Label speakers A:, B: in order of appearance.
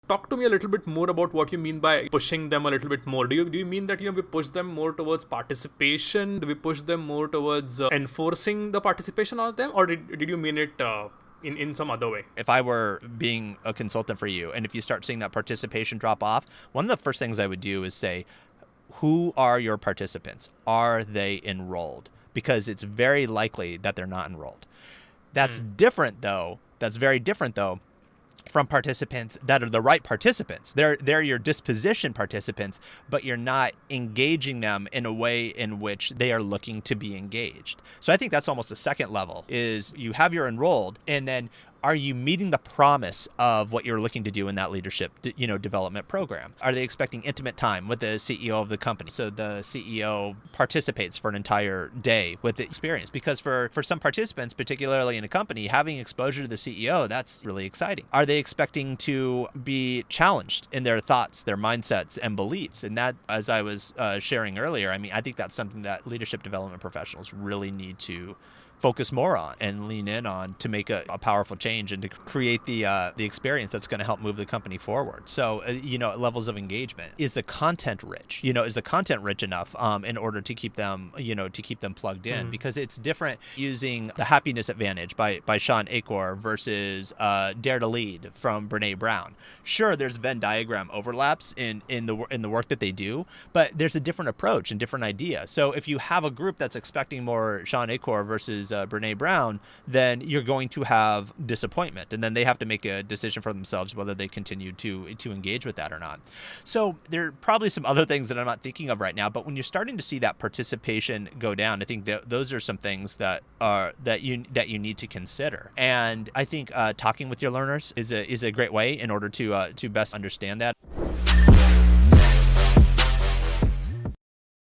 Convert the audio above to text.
A: Talk to me a little bit more about what you mean by pushing them a little bit more. Do you mean that we push them more towards participation? Do we push them more towards enforcing the participation on them, or did you mean it in some other way?
B: If I were being a consultant for you, and if you start seeing that participation drop off, one of the first things I would do is say, who are your participants? Are they enrolled? Because it's very likely that they're not enrolled. That's different though. That's very different though from participants that are the right participants. They're your disposition participants, but you're not engaging them in a way in which they are looking to be engaged. So I think that's almost a second level, is you have your enrolled, and then are you meeting the promise of what you're looking to do in that leadership, development program? Are they expecting intimate time with the CEO of the company? So the CEO participates for an entire day with the experience. Because for some participants, particularly in a company, having exposure to the CEO, that's really exciting. Are they expecting to be challenged in their thoughts, their mindsets, and beliefs? And that, as I was sharing earlier, I think that's something that leadership development professionals really need to focus more on and lean in on to make a powerful change and to create the experience that's going to help move the company forward. So, levels of engagement. Is the content rich? Is the content rich enough in order to keep them, plugged in? Because it's different using The Happiness Advantage by Sean Achor versus Dare to Lead from Brene Brown. Sure, there's Venn diagram overlaps in the work that they do, but there's a different approach and different idea. So if you have a group that's expecting more Sean Achor versus Brene Brown, then you're going to have disappointment, and then they have to make a decision for themselves whether they continue to engage with that or not. So there are probably some other things that I'm not thinking of right now, but when you're starting to see that participation go down, I think that those are some things that you need to consider. And I think talking with your learners is a great way in order to best understand that.